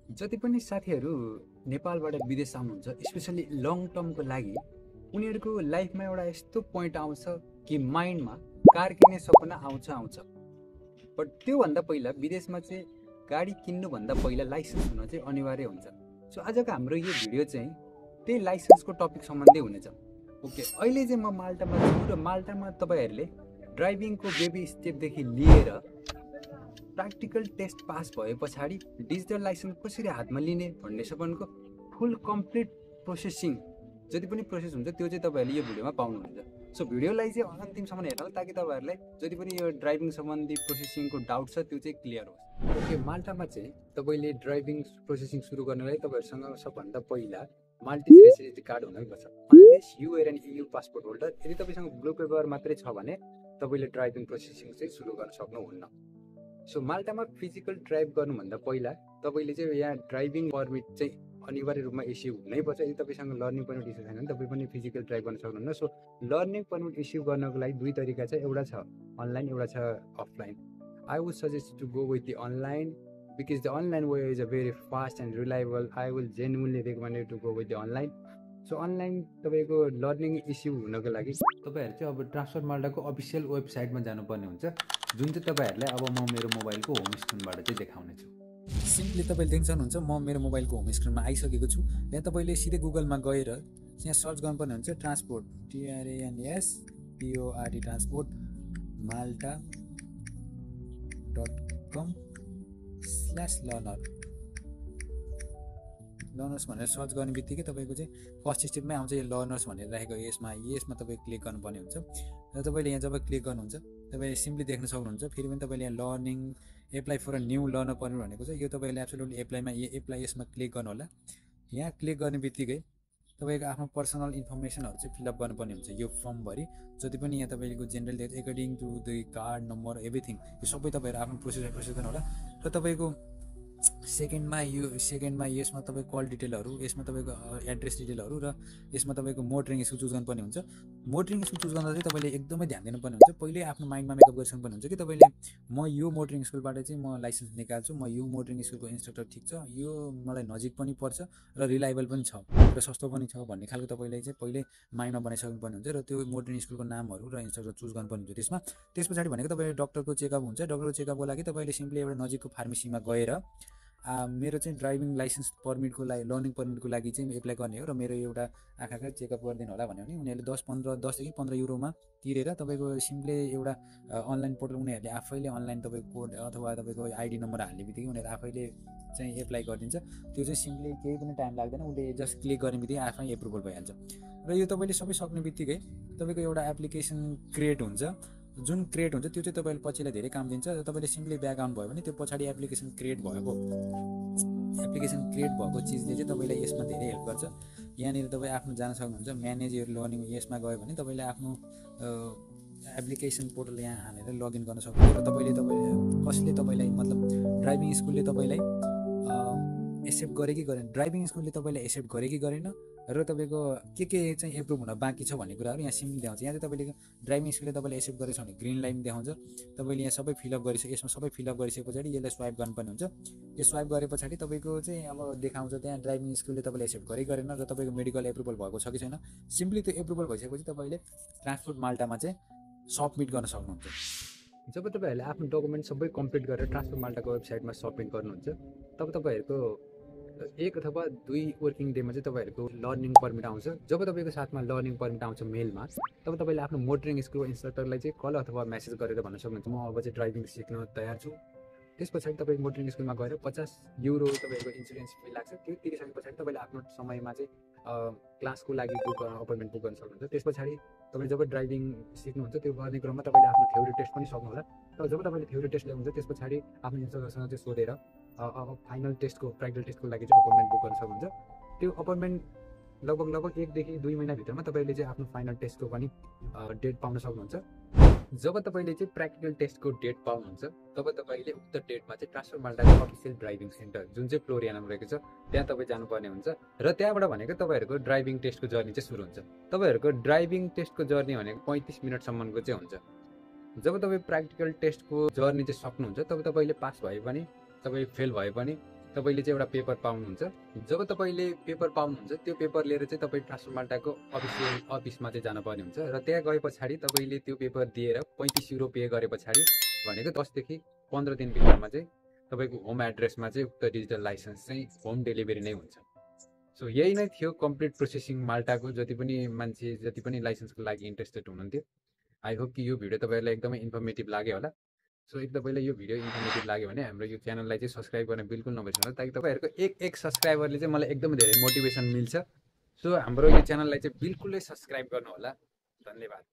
जति पनि साथीहरू नेपालबाट विदेश आउनुहुन्छ स्पेसली लङ टर्मको लागि उनीहरूको लाइफमा एउटा यस्तो पोइन्ट आउँछ कि माइन्डमा कार किन्ने सपना आउँछ बट त्योभन्दा पहिला विदेशमा चाहिँ गाडी किन्नुभन्दा पहिला लाइसेन्स हुन चाहिँ अनिवार्य हुन्छ। सो आजको हाम्रो यो भिडियो चाहिँ त्यही लाइसेन्सको टपिक सम्बन्धी हुनेछ। ओके, अहिले चाहिँ म माल्टामा छु र माल्टामा तपाईँहरूले ड्राइभिङको बेबी स्टेपदेखि लिएर प्र्याक्टिकल टेस्ट पास भए पछाडि डिजिटल लाइसेन्स कसरी हातमा लिने भन्नेसम्मको फुल कम्प्लिट प्रोसेसिङ जति पनि प्रोसेस हुन्छ त्यो चाहिँ तपाईँहरूले यो भिडियोमा पाउनुहुन्छ। सो भिडियोलाई चाहिँ अन्तिमसम्म हेर्नु ताकि तपाईँहरूलाई जति पनि यो ड्राइभिङ सम्बन्धी प्रोसेसिङको डाउट छ त्यो चाहिँ क्लियर होस्। ओके, माल्टामा चाहिँ तपाईँले ड्राइभिङ प्रोसेसिङ सुरु गर्नलाई तपाईँहरूसँग सबभन्दा पहिला माल्टिज रेसिडेन्सी कार्ड हुनैपर्छ। Unless you are an EU passport holder. यदि तपाईँसँग ब्लू पेपर मात्रै छ भने तपाईँले ड्राइभिङ प्रोसेसिङ चाहिँ सुरु गर्न सक्नुहुन्न। सो माल्टामा फिजिकल ड्राइभ गर्नुभन्दा पहिला तपाईँले चाहिँ यहाँ ड्राइभिङ पर्मिट चाहिँ अनिवार्य रूपमा इस्यु हुनैपर्छ। यदि तपाईँसँग लर्निङ पर्मिट इस्यु छैन भने तपाईँ पनि फिजिकल ड्राइभ गर्न सक्नुहुन्न। सो लर्निङ पर्मिट इस्यु गर्नको लागि दुई तरिका छ, एउटा छ अनलाइन, एउटा छ offline. I would suggest to go with the online because the online way is a very fast and reliable. I will genuinely recommend you to go with the online. So online तपाईको learning issue हुनको लागि तपाईहरु चाहिँ अब transfer माल्टाको official वेबसाइटमा जानुपर्ने हुन्छ, जुन चाहिँ तपाईहरुलाई अब म मेरो मोबाइलको होम स्क्रिनबाट चाहिँ देखाउने छु। सिम्पली तपाईले देख्न सक्नुहुन्छ म मेरो मोबाइलको होम स्क्रिनमा आइसकेको छु। यहाँ तपाईले सिधै गुगलमा गएर यहाँ सर्च गर्नुपर्ने हुन्छ ट्रान्सपोर्ट TRANSPORT ट्रान्सपोर्ट malta.com/learners भनेर सर्च गर्ने बित्तिकै तपाईँको चाहिँ फर्स्ट स्टेपमै आउँछ यो लर्नर्स भनेर राखेको। यसमा तपाईँ क्लिक गर्नुपर्ने हुन्छ र तपाईँले यहाँ जब क्लिक गर्नुहुन्छ तपाईँले सिम्पली देख्न सक्नुहुन्छ। फेरि पनि तपाईँले यहाँ learning apply for a new learner permit भनेको छ, यो तपाईँले एब्सोल्युटली एप्लाई यसमा क्लिक गर्नु होला। यहाँ क्लिक गर्ने बित्तिकै तपाईँको आफ्नो पर्सनल इन्फर्मेसनहरू चाहिँ फिलअप गर्नुपर्ने हुन्छ। यो फर्मभरि जति पनि यहाँ तपाईँको general according to the card number everything यो सबै तपाईँहरू आफ्नो प्रोसेस गर्नु होला। र तपाईँको सेकेन्डमा यसमा तपाईँको कल डिटेलहरू, यसमा तपाईँको एड्रेस डिटेलहरू र यसमा तपाईँको मोटरिङ स्कुल चुज गर्नुपर्ने हुन्छ। मोटरिङ स्कुल चुज गर्दा चाहिँ तपाईँले एकदमै ध्यान दिनुपर्ने हुन्छ। पहिल्यै आफ्नो माइन्डमा मेकअप गरिसक्नुपर्ने हुन्छ कि तपाईँले म यो मोटरिङ स्कुलबाट चाहिँ म लाइसेन्स निकाल्छु, म यो मोटरिङ स्कुलको इन्स्ट्रक्टर ठिक छ, यो मलाई नजिक पनि पर्छ र रिलायबल पनि छ र सस्तो पनि छ भन्ने खालको तपाईँले चाहिँ पहिल्यै माइन्डमा बनाइसक्नुपर्ने हुन्छ। र त्यो मोटरिङ स्कुलको नामहरू र इन्स्ट्रक्टर चुज गर्नुपर्ने हुन्छ। त्यस पछाडि भनेको तपाईँले डक्टरको चेकअप हुन्छ। डक्टरको चेकअपको लागि तपाईँले सिम्पली एउटा नजिकको फार्मेसीमा गएर मेरो चाहिँ ड्राइभिङ लाइसेन्स पर्मिटको लागि लर्निङ पर्मिटको लागि चाहिँ एप्लाई गर्ने हो र मेरो एउटा आँखाका चेकअप गरिदिनु होला भन्यो भने उनीहरूले 10 देखि 15 युरोमा तिरेर तपाईँको सिम्पली एउटा अनलाइन पोर्टल उनीहरूले आफैले अनलाइन तपाईँको कोड अथवा तपाईँको आइडी नम्बर हाल्ने बित्तिकै उनीहरूले आफैले चाहिँ एप्लाई गरिदिन्छ। त्यो चाहिँ सिम्पली केही पनि टाइम लाग्दैन, उसले जस्ट क्लिक गर्ने बित्तिकै आफै एप्रुभल भइहाल्छ। र यो तपाईँले सबै सक्ने बित्तिकै तपाईँको एउटा एप्लिकेसन क्रिएट हुन्छ। जुन क्रिएट हुन्छ त्यो चाहिँ तपाईँले पछिलाई धेरै काम दिन्छ। र तपाईँले सिम्पली ब्याक आउनु भयो भने त्यो पछाडि एप्लिकेसन क्रिएट भएको चिजले चाहिँ तपाईँलाई यसमा धेरै हेल्प गर्छ। यहाँनिर तपाईँ आफ्नो जान सक्नुहुन्छ म्यानेज योर लर्निङ, यसमा गयो भने तपाईँले आफ्नो एप्लिकेसन पोर्टल यहाँ हालेर लगइन गर्न सक्नुहुन्छ। र कसले तपाईँलाई मतलब ड्राइभिङ स्कुलले तपाईँलाई एक्सेप्ट गरे कि गरेन, ड्राइभिङ स्कुलले तपाईँलाई एक्सेप्ट गरे कि गरेन र तपाईँको के चाहिँ एप्रुभ हुन बाँकी छ भन्ने कुराहरू यहाँ सिम्पली देखाउँछ। यहाँ चाहिँ तपाईँले ड्राइभिङ स्कुलले तपाईँले एक्सेप्ट गरेछ भने ग्रिन लाइन देखाउँछ। तपाईँले यहाँ सबै फिलअप यसमा सबै फिलअप गरिसके पछाडि यसलाई स्वाइप गर्नुपर्ने हुन्छ। यो स्वाइप गरे पछाडि तपाईँको चाहिँ अब देखाउँछ त्यहाँ ड्राइभिङ स्कुलले तपाईँले एक्सेप्ट गरे गरेन र तपाईँको मेडिकल एप्रुभल भएको छ कि छैन। सिम्पली त्यो एप्रुभल भइसकेपछि तपाईँले ट्रान्सपोर्ट माल्टामा चाहिँ सबमिट गर्न सक्नुहुन्छ। जब तपाईँहरूले आफ्नो डकुमेन्ट सबै कम्प्लिट गरेर ट्रान्सपोर्ट माल्टाको वेबसाइटमा सबमिट गर्नुहुन्छ तब तपाईँहरूको 1 अथवा 2 वर्किङ डेमा चाहिँ तपाईँहरूको लर्निङ पर्मिट आउँछ। जब तपाईँको साथमा लर्निङ पर्मिट आउँछ मेलमा तब तपाईँले आफ्नो मोटरिङ स्कुलको इन्स्ट्रक्टरलाई चाहिँ कल अथवा मेसेज गरेर भन्न सक्नुहुन्छ म अब चाहिँ ड्राइभिङ सिक्न तयार छु। त्यस पछाडि तपाईँ मोटरिङ स्कुलमा गएर 50 युरो तपाईँको इन्सुरेन्स फी लाग्छ। त्यो तिरिसके पछाडि तपाईँले आफ्नो समयमा चाहिँ क्लासको लागि अपोइन्टमेन्ट बुक गर्न सक्नुहुन्छ। त्यस पछाडि तपाईँले जब ड्राइभिङ सिक्नुहुन्छ त्यो गर्ने क्रममा तपाईँले आफ्नो थ्योरी टेस्ट पनि सक्नुहोला। तर जब तपाईँले थ्योरी टेस्ट ल्याउनुहुन्छ त्यस पछाडि आफ्नो इन्स्ट्रक्टरसँग चाहिँ सोधेर फाइनल टेस्टको प्र्याक्टिकल टेस्टको लागि चाहिँ अपोइन्टमेन्ट बुक गर्न सक्नुहुन्छ। त्यो अपोइन्टमेन्ट लगभग 1 देखि 2 महिनाभित्रमा तपाईँले चाहिँ आफ्नो फाइनल टेस्टको पनि डेट पाउन सक्नुहुन्छ। जब तपाईँले चाहिँ प्र्याक्टिकल टेस्टको डेट पाउनुहुन्छ तब तपाईँले उक्त डेटमा चाहिँ ट्रान्सफर माल्टाको अफिसियल ड्राइभिङ सेन्टर जुन चाहिँ फ्लोरियानामा रहेको छ त्यहाँ तपाईँ जानुपर्ने हुन्छ। र त्यहाँबाट भनेको तपाईँहरूको ड्राइभिङ टेस्टको जर्नी चाहिँ सुरु हुन्छ। तपाईँहरूको ड्राइभिङ टेस्टको जर्नी भनेको 35 मिनटसम्मको चाहिँ हुन्छ। जब तपाईँ प्र्याक्टिकल टेस्टको जर्नी चाहिँ सक्नुहुन्छ तब तपाईँले पास भए पनि तपाईँ फेल भए पनि तपाईँले चाहिँ एउटा पेपर पाउनुहुन्छ। जब तपाईँले पेपर पाउनुहुन्छ त्यो पेपर लिएर चाहिँ तपाईँ ट्रान्सफर माल्टाको अफिसमा चाहिँ जानुपर्ने हुन्छ र त्यहाँ गए पछाडि तपाईँले त्यो पेपर दिएर 35 युरो पे गरे पछाडि भनेको 10 देखि 15 दिनभित्रमा चाहिँ तपाईँको होम एड्रेसमा चाहिँ उक्त डिजिटल लाइसेन्स चाहिँ होम डेलिभरी नै हुन्छ। सो यही नै थियो कम्प्लिट प्रोसेसिङ माल्टाको। जति पनि मान्छे जति पनि लाइसेन्सको लागि इन्ट्रेस्टेड हुनुहुन्थ्यो, आई होप कि यो भिडियो तपाईँहरूलाई एकदमै इन्फर्मेटिभ लाग्यो होला। सो यदि तपाईँलाई यो भिडियो इन्फर्मेटिभ लाग्यो भने हाम्रो यो च्यानललाई चाहिँ सब्सक्राइब गर्न बिल्कुल नबिर्सनु, ताकि तपाईँहरूको एक सब्सक्राइबरले चाहिँ मलाई एकदमै धेरै मोटिभेसन मिल्छ। सो हाम्रो यो च्यानललाई चाहिँ बिल्कुलै सब्सक्राइब गर्नु होला। धन्यवाद।